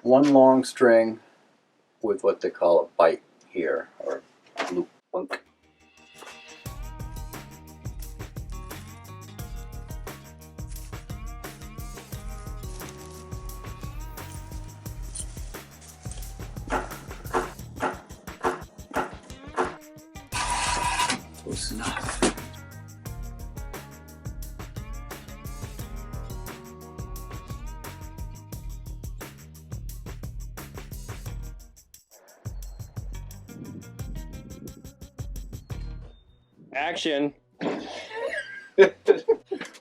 one long string with what they call a bite here, or loop. Bunk. Close enough. Action.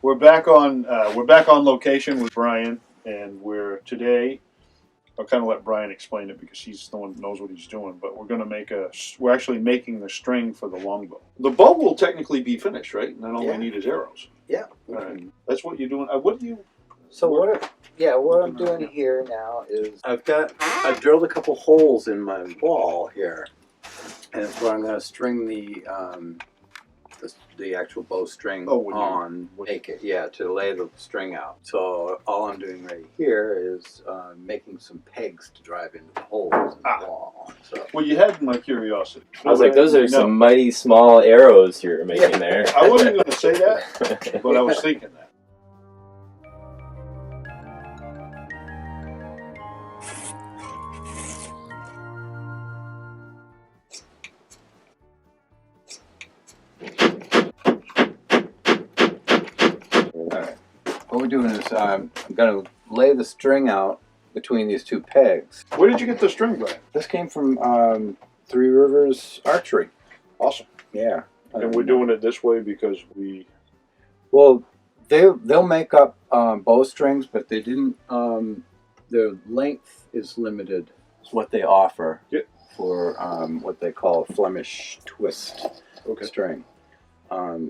We're back on location with Brian, and today. I'll kind of let Brian explain it because he's the one who knows what he's doing. But we're actually making the string for the longbow. The bow will technically be finished, right? And then all we need is arrows. Yeah. That's what you're doing. What do you? So what I'm doing here now is I've drilled a couple holes in my wall here, and it's where I'm going to string the actual bowstring on. To lay the string out. So all I'm doing right here is making some pegs to drive into the holes in the wall. So. Well, you had my curiosity. I was like, those are some mighty small arrows you're making there. I wasn't going to say that, but I was thinking that. What we're doing is I'm going to lay the string out between these two pegs. Where did you get the string, Brian? This came from Three Rivers Archery. Awesome. Yeah. And we're doing it this way because we... Well, they'll make up bowstrings, but they didn't... their length is limited. It's what they offer for what they call a Flemish twist string.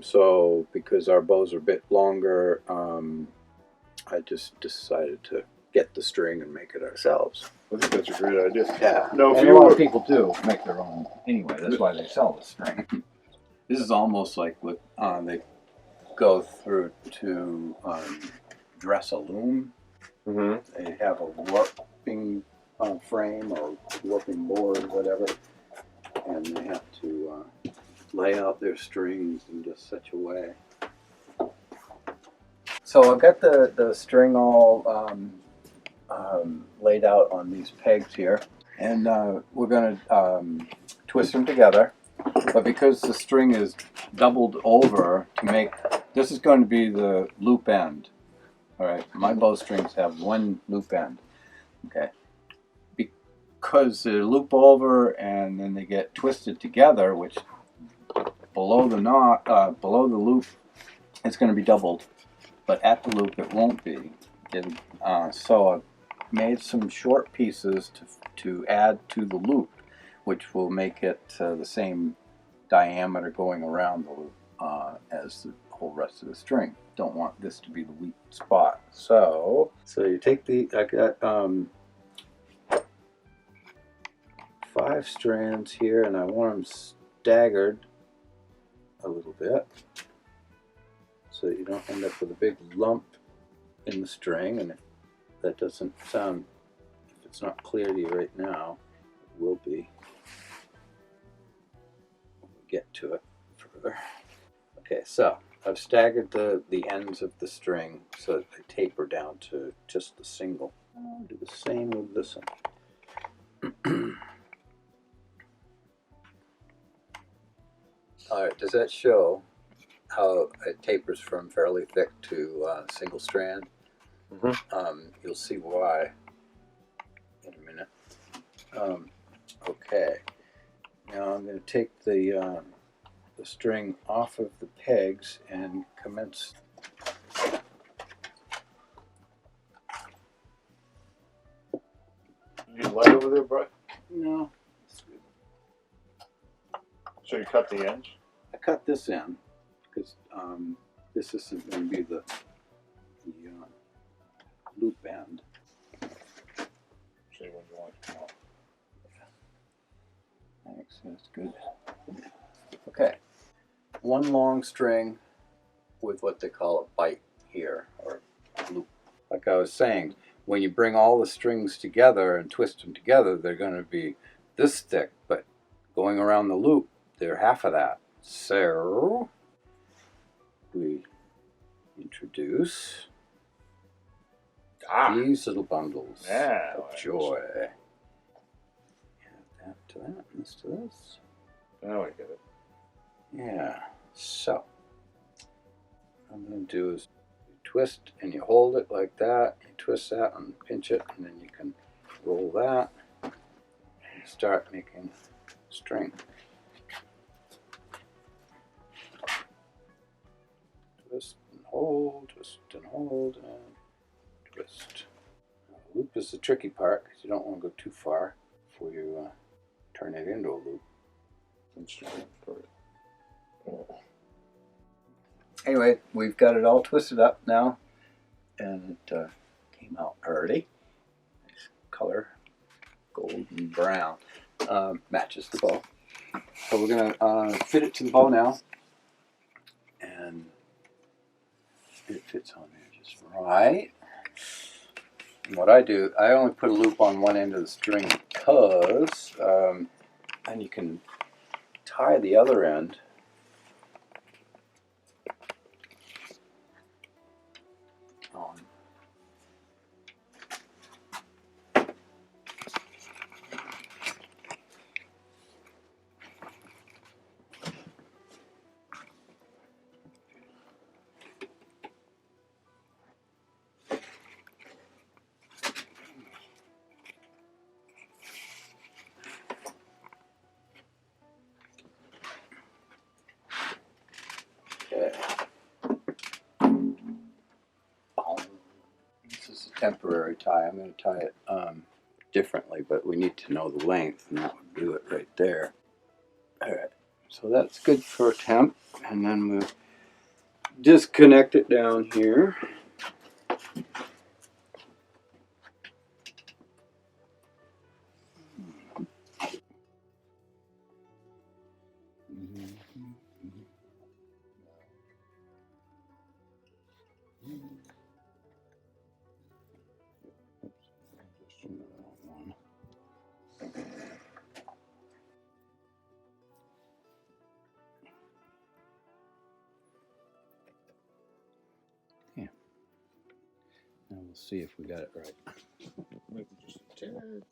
So because our bows are a bit longer, I just decided to get the string and make it ourselves. I think that's a great idea. Yeah. No, and a lot of people do make their own anyway. That's why they sell the string. This is almost like what they go through to dress a loom. Mm-hmm. They have a warping frame or warping board, whatever, and they have to lay out their strings in just such a way. So I've got the string all laid out on these pegs here, and we're going to twist them together. But because the string is doubled over to make, this is going to be the loop end. All right, my bowstrings have one loop end. Okay, because they loop over and then they get twisted together, which below the knot, below the loop, it's going to be doubled, but at the loop it won't be. So I've made some short pieces to add to the loop, which will make it the same diameter going around the loop as the whole rest of the string. Don't want this to be the weak spot. So you take I got 5 strands here, and I want them staggered a little bit so that you don't end up with a big lump in the string. And if that doesn't sound, if it's not clear to you right now, it will be when we get to it further. Okay, so I've staggered the ends of the string so that they taper down to just the single. I'll do the same with this one. Alright, does that show how it tapers from fairly thick to single strand? Mm-hmm. You'll see why in a minute. Okay, now I'm going to take the string off of the pegs and commence. You need light over there, Brian? No. So you cut the ends? I cut this end because this isn't going to be the loop end. See when you want to come out. Thanks, that's good. Okay, one long string with what they call a bite here, or loop. Like I was saying, when you bring all the strings together and twist them together, they're going to be this thick, but going around the loop, they're half of that. So we introduce these little bundles of joy. Add that to that, and this to this. Now I get it. Yeah, so what I'm going to do is you twist and you hold it like that, you twist that and pinch it, and then you can roll that and start making string. Twist and hold, and twist. Now, the loop is the tricky part because you don't want to go too far before you turn it into a loop. Anyway, we've got it all twisted up now, and it came out pretty. Nice color, golden brown. Matches the bow. So we're going to fit it to the bow now, and it fits on there just right. And what I do, I only put a loop on one end of the string because, and you can tie the other end on. This is a temporary tie. I'm going to tie it differently, but we need to know the length, and that would do it right there. All right, so that's good for a temp, and then we'll disconnect it down here. And we'll see if we got it right. Maybe just a tad.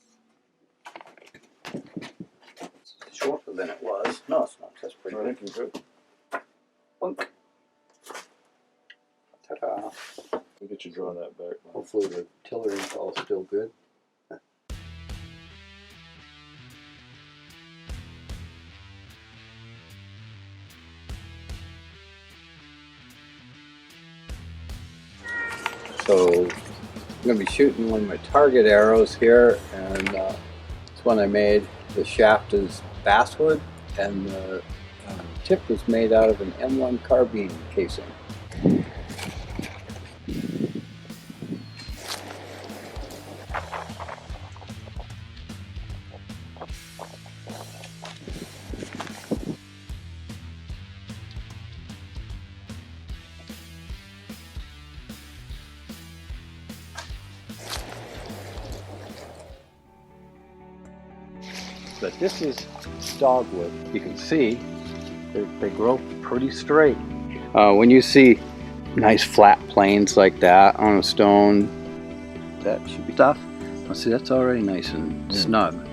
It's shorter than it was. No, it's not. That's pretty good. Good. Bunk. Ta-da. We'll get you draw that back. Hopefully the tiller is all still good. So I'm going to be shooting one of my target arrows here, and it's one I made. The shaft is basswood, and the tip was made out of an M1 carbine casing. But this is dogwood. You can see they grow pretty straight. When you see nice flat planes like that on a stone, that should be tough. See, that's already nice and snug.